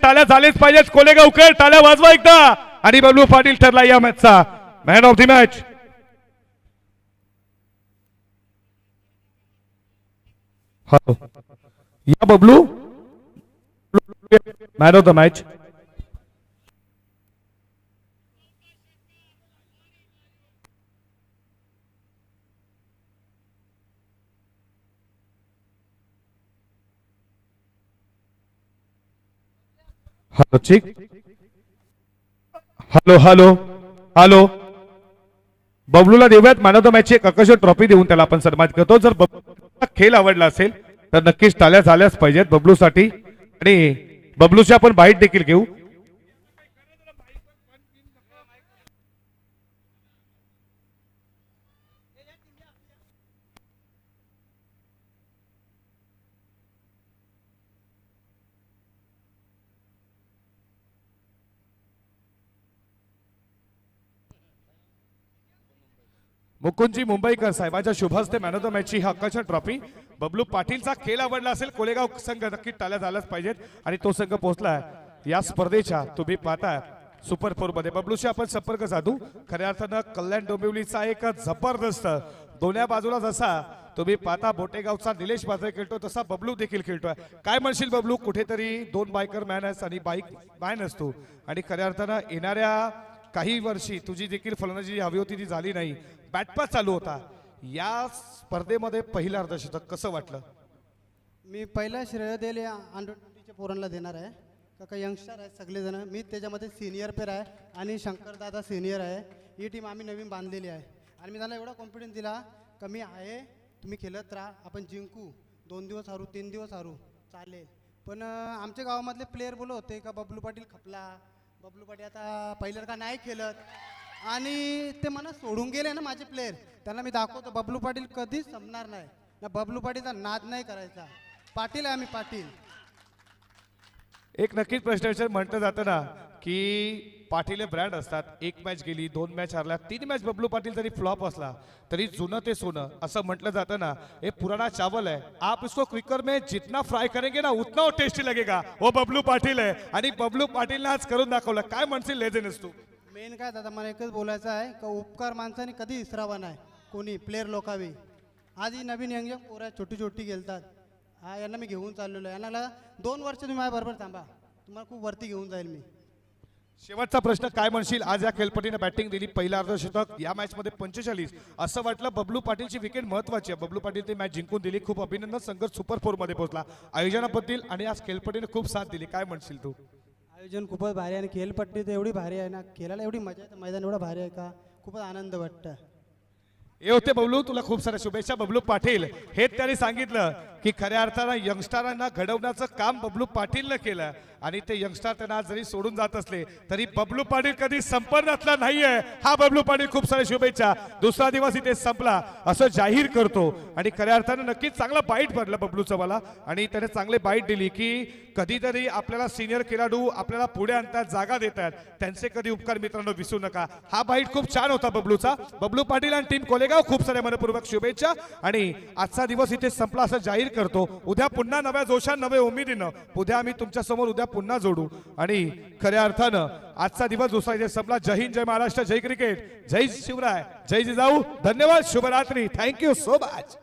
टाळ्या झालेच पाहिजेत. कोलेगावकर टाळ्या वाजवा एकदा. आणि बबलू पाटील ठरला या मॅचचा मॅन ऑफ द मॅच. या Bablu man of the match. Hello चिक. Hello hello hello. बबलूला देऊयात मॅन ऑफ द मॅच ची एक आकर्षक ट्रॉफी देऊन त्याला आपण सन्मानित करतो. जर बबलूला खेळ आवडला असेल तर नक्कीच टाळ्या झाल्याच पाहिजेत बबलूसाठी. आणि बबलूची आपण बाईट देखील घेऊ. मुकुंदजी मुंबईकर साहेबांच्या शुभ हस्ते मॅन ऑफ द मॅच ची हक्काची ट्रॉफी. बबलू पाटीलचा खेळ आवडला असेल कोलेगाव संघ नक्की टाळ्या झाल्याच पाहिजेत. आणि तो संघ पोहोचलाय या स्पर्धेच्या तुम्ही पाहताय सुपर 4 मध्ये. बबलूशी आपण संपर्क साधू. खऱ्या अर्थानं कल्याण डोंबिवलीचा एक जबरदस्त दोन्ही बाजूला जसा तुम्ही पाहता बोटेगावचा निलेश पात्रे खेळतो तसा बबलू देखील खेळतोय. काय म्हणशील बबलू? कुठेतरी 2 बायकर मॅन आहेस आणि बाईक मॅन असतो. आणि खऱ्या अर्थानं येणाऱ्या काही वर्षी तुझी देखील फलंदाजी हवी होती ती झाली नाही. बॅटपास चालू होता. या स्पर्धेमध्ये पहिलं अर्धशतक कसं वाटलं? मी पहिला श्रेय देईल या अंडर 20च्या पोरांना देणार आहे. का यंगस्टर आहेत सगळेजण. मी त्याच्यामध्ये सिनियर पेर आहे आणि शंकरदादा सिनियर आहे. ही टीम आम्ही नवीन बांधलेली आहे. आणि मी त्याला एवढा कॉन्फिडन्स दिला का मी आहे, तुम्ही खेळत राहा, आपण जिंकू. 2 दिवस हरू 3 दिवस हरू चालेल. पण आमच्या गावामधले प्लेयर बोलत होते का बबलू पाटील खपला, बबलू पाटील आता पहिलं का नाही खेळत. आणि ते मला सोडून गेले ना माझे प्लेयर. त्यांना मी दाखवतो बबलू पाटील कधीच संपणार नाही ना. बबलू पाटीलचा नाद नाही करायचा. पाटील आहे आम्ही पाटील. एक नक्कीच प्रश्न म्हटलं जातं ना की पाटील ब्रँड असतात. 1 मॅच गेली, 2 मॅच हरल्या, 3 मॅच बबलू पाटील तरी फ्लॉप असला तरी जुनं ते सोनं असं म्हटलं जातं ना. हे पुराना चावल है, आप इसको क्विकर में जितना फ्राय करेंगे ना उतना टेस्टी लगेगा. वो बबलू पाटील है आणि बबलू पाटीलने आज करून दाखवलं. काय म्हणशील लेजेंड तू? मेन काय दादा मला एकच बोलायचं आहे का उपकार माणसाने कधी विसरावा नाही कोणी प्लेयर लोकावी. आज ही नवीन यंग पोरं छोटी छोटी खेळतात. हा यांना मी घेऊन चाललेलो आहे. यांना 2 वर्ष तुम्ही माझ्याबरोबर थांबा, तुम्हाला खूप वरती घेऊन जाईल मी. शेवटचा प्रश्न काय म्हणशील? आज या खेळपट्टीने बॅटिंग दिली, पहिला अर्धशतक, या मॅच मध्ये 45. असं वाटलं बबलू पाटीलची विकेट महत्वाची आहे. बबलू पाटील ती मॅच जिंकून दिली. खूप अभिनंदन. संघ सुपर 4 मध्ये पोहोचला. आयोजनाबद्दल आणि आज खेळपट्टीने खूप साथ दिली. काय म्हणशील तू? आयोजन खूपच भारी आहे आणि खेळपट्टी तर एवढी भारी आहे ना. खेळायला एवढी मजा येते. मैदान एवढं भारी आहे का खूपच आनंद वाटतं. हे होते बबलू. तुला खूप साऱ्या शुभेच्छा. बबलू पाटील हे त्यांनी सांगितलं की खऱ्या अर्थानं यंगस्टरांना घडवण्याचं काम बबलू पाटीलनं केलं. आणि ते यंगस्टर त्यांना जरी सोडून जात असले तरी बबलू पाटील कधी संपर्कातला नाहीये. हा बबलू पाटील खूप साऱ्या शुभेच्छा. दुसरा दिवस इथे संपला असं जाहीर करतो. आणि खऱ्या अर्थानं नक्कीच चांगला बाईट पडलं बबलूचं मला. आणि त्याने चांगले बाईट दिली की कधीतरी आपल्याला सिनियर खेळाडू आपल्याला पुढे आणतात, जागा देतात, त्यांचे कधी उपकार मित्रांनो विसरू नका. हा बाईट खूप छान होता बबलूचा. बबलू पाटील आणि टीम कोलेगाव खूप साऱ्या मनपूर्वक शुभेच्छा. आणि आजचा दिवस इथे संपला असं जाहीर करतो. उद्या पुन्हा नव्या जोशान नव्या उमेदीनं उद्या आम्ही तुमच्या समोर उद्या पुन्हा जोडू. आणि खऱ्या अर्थानं आजचा दिवस दुसरा इथे संपला. जय हिंद, जय महाराष्ट्र, जय क्रिकेट, जय शिवराय, जय जिजाऊ. धन्यवाद. शुभरात्री. Thank you so much.